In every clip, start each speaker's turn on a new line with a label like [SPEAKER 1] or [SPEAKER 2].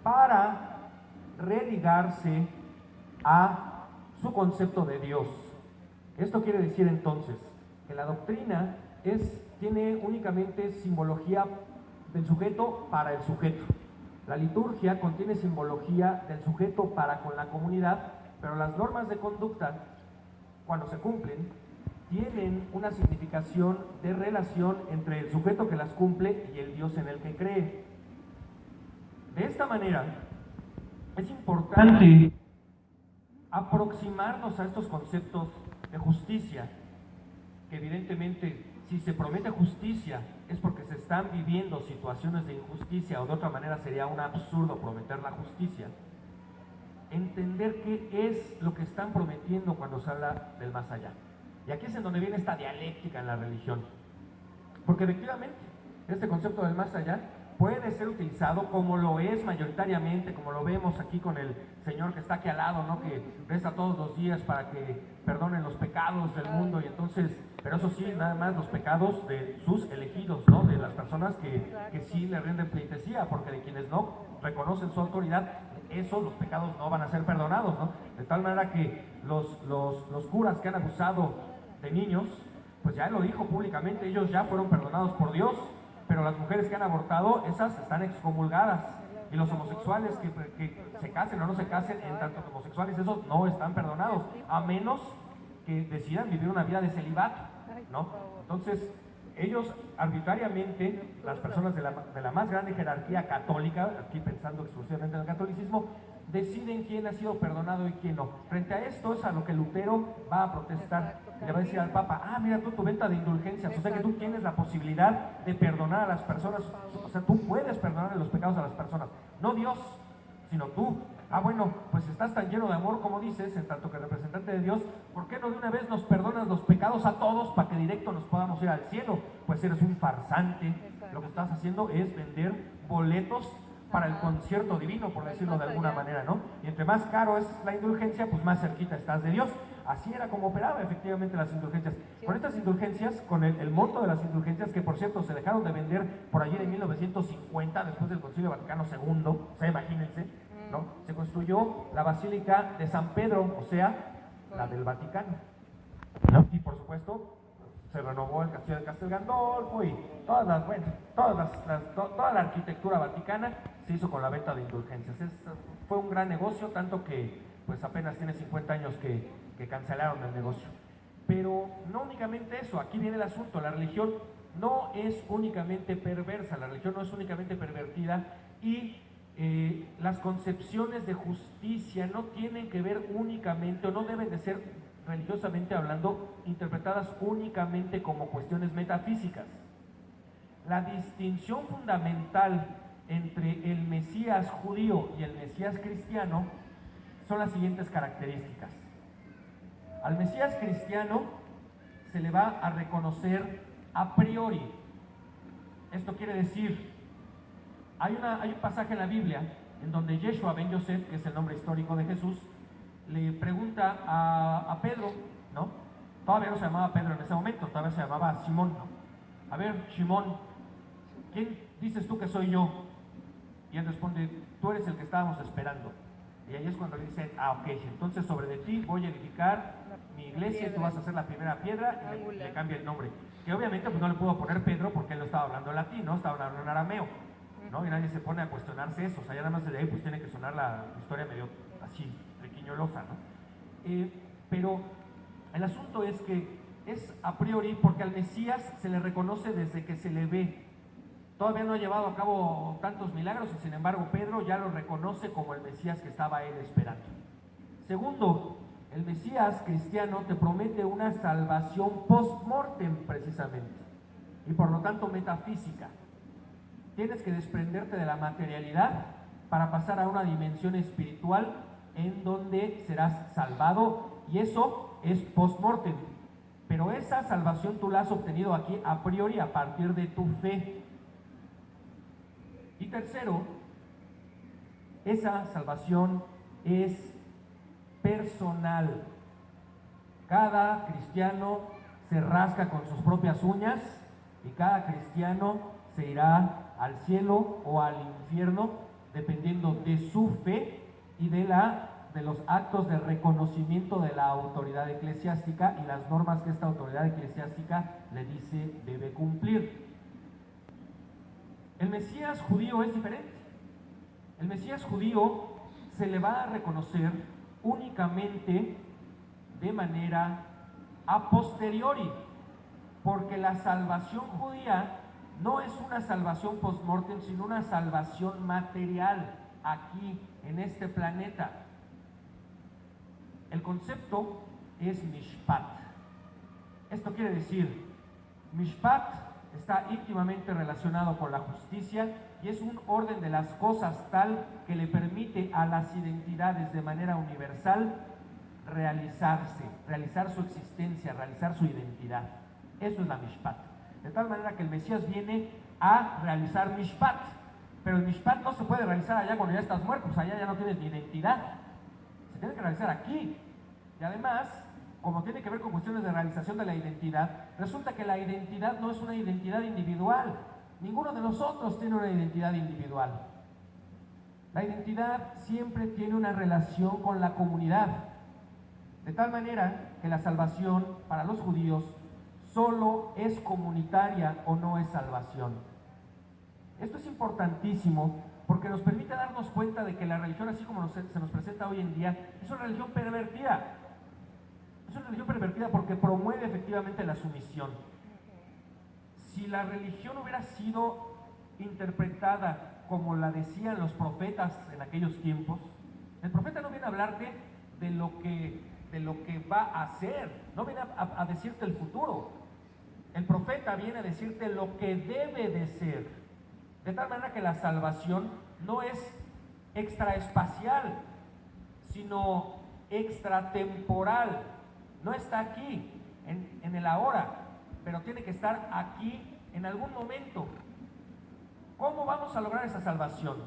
[SPEAKER 1] para religarse a su concepto de Dios. Esto quiere decir entonces que la doctrina tiene únicamente simbología del sujeto para el sujeto. La liturgia contiene simbología del sujeto para con la comunidad, pero las normas de conducta, cuando se cumplen, tienen una significación de relación entre el sujeto que las cumple y el Dios en el que cree. De esta manera, es importante aproximarnos a estos conceptos de justicia, que evidentemente, si se promete justicia, es porque se están viviendo situaciones de injusticia, o de otra manera sería un absurdo prometer la justicia. Entender qué es lo que están prometiendo cuando se habla del más allá. Y aquí es en donde viene esta dialéctica en la religión. Porque efectivamente, este concepto del más allá puede ser utilizado como lo es mayoritariamente, como lo vemos aquí con el señor que está aquí al lado, ¿no? Que reza todos los días para que perdonen los pecados del mundo, y entonces, pero eso sí, nada más los pecados de sus elegidos, ¿no? De las personas que sí le rinden pleitesía, porque de quienes no reconocen su autoridad, los pecados no van a ser perdonados, ¿no? De tal manera que los curas que han abusado de niños, pues ya lo dijo públicamente, ellos ya fueron perdonados por Dios, pero las mujeres que han abortado, esas están excomulgadas, y los homosexuales que se casen o no se casen, en tanto que homosexuales, esos no están perdonados, a menos que decidan vivir una vida de celibato, ¿no? Entonces, ellos arbitrariamente, las personas de la más grande jerarquía católica, aquí pensando exclusivamente en el catolicismo, deciden quién ha sido perdonado y quién no. Frente a esto es a lo que Lutero va a protestar. Le va a decir al Papa, mira tú tu venta de indulgencias, o sea que tú tienes la posibilidad de perdonar a las personas, o sea, tú puedes perdonar los pecados a las personas, no Dios, sino tú. Bueno, pues estás tan lleno de amor como dices, en tanto que representante de Dios, ¿por qué no de una vez nos perdonas los pecados a todos para que directo nos podamos ir al cielo? Pues eres un farsante. Lo que estás haciendo es vender boletos para el concierto divino, por decirlo de alguna manera, ¿no? Y entre más caro es la indulgencia, pues más cerquita estás de Dios. Así era como operaba efectivamente las indulgencias. Con estas indulgencias, con el monto de las indulgencias, que por cierto se dejaron de vender por allí en 1950, después del Concilio Vaticano II, o sea, imagínense, ¿no? Se construyó la Basílica de San Pedro, o sea, la del Vaticano, ¿no? Y por supuesto, se renovó el Castillo de Castel Gandolfo y toda la arquitectura vaticana se hizo con la venta de indulgencias. Fue un gran negocio, tanto que pues apenas tiene 50 años que cancelaron el negocio. Pero no únicamente eso, aquí viene el asunto. La religión no es únicamente perversa, la religión no es únicamente pervertida, y las concepciones de justicia no tienen que ver únicamente, o no deben de ser, religiosamente hablando, interpretadas únicamente como cuestiones metafísicas. La distinción fundamental entre el Mesías judío y el Mesías cristiano son las siguientes características. Al Mesías cristiano se le va a reconocer a priori. Esto quiere decir, hay un pasaje en la Biblia en donde Yeshua ben Yosef, que es el nombre histórico de Jesús, le pregunta a Pedro, ¿no? Todavía no se llamaba Pedro en ese momento, todavía se llamaba Simón, ¿no? A ver, Simón, ¿quién dices tú que soy yo? Y él responde, tú eres el que estábamos esperando. Y ahí es cuando le dicen, ok, entonces sobre de ti voy a edificar mi iglesia y tú vas a ser la primera piedra, y le cambia el nombre. Que obviamente pues no le pudo poner Pedro porque él no estaba hablando en latín, ¿no? Estaba hablando en arameo, ¿no? Y nadie se pone a cuestionarse eso, o sea, ya nada más de ahí pues tiene que sonar la historia medio así, triquiñolosa, ¿no? Pero el asunto es que es a priori porque al Mesías se le reconoce desde que se le ve. Todavía no ha llevado a cabo tantos milagros y sin embargo Pedro ya lo reconoce como el Mesías que estaba él esperando. Segundo, el Mesías cristiano te promete una salvación post-mortem precisamente, y por lo tanto metafísica. Tienes que desprenderte de la materialidad para pasar a una dimensión espiritual en donde serás salvado, y eso es post-mortem. Pero esa salvación tú la has obtenido aquí a priori a partir de tu fe. Y tercero, esa salvación es personal. Cada cristiano se rasca con sus propias uñas y cada cristiano se irá al cielo o al infierno dependiendo de su fe y de los actos de reconocimiento de la autoridad eclesiástica y las normas que esta autoridad eclesiástica le dice debe cumplir. El Mesías judío es diferente. El Mesías judío se le va a reconocer únicamente de manera a posteriori, porque la salvación judía no es una salvación post-mortem, sino una salvación material aquí en este planeta. El concepto es mishpat. Esto quiere decir, mishpat está íntimamente relacionado con la justicia y es un orden de las cosas tal que le permite a las identidades de manera universal realizarse, realizar su existencia, realizar su identidad. Eso es la mishpat. De tal manera que el Mesías viene a realizar mishpat, pero el mishpat no se puede realizar allá cuando ya estás muerto, pues allá ya no tienes ni identidad. Se tiene que realizar aquí. Y además, como tiene que ver con cuestiones de realización de la identidad, resulta que la identidad no es una identidad individual. Ninguno de nosotros tiene una identidad individual. La identidad siempre tiene una relación con la comunidad. De tal manera que la salvación para los judíos solo es comunitaria o no es salvación. Esto es importantísimo porque nos permite darnos cuenta de que la religión, así como se nos presenta hoy en día, es una religión pervertida. Es una religión pervertida porque promueve efectivamente la sumisión. Si la religión hubiera sido interpretada como la decían los profetas en aquellos tiempos, el profeta no viene a hablarte de lo que va a hacer, no viene a decirte el futuro. El profeta viene a decirte lo que debe de ser. De tal manera que la salvación no es extraespacial, sino extratemporal. No está aquí, en el ahora, pero tiene que estar aquí en algún momento. ¿Cómo vamos a lograr esa salvación?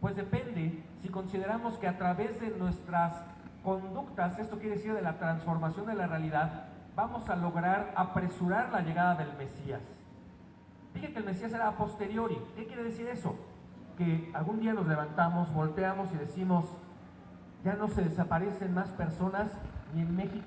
[SPEAKER 1] Pues depende si consideramos que a través de nuestras conductas, esto quiere decir de la transformación de la realidad, vamos a lograr apresurar la llegada del Mesías. Dije que el Mesías era a posteriori. ¿Qué quiere decir eso? Que algún día nos levantamos, volteamos y decimos, ya no se desaparecen más personas ni en México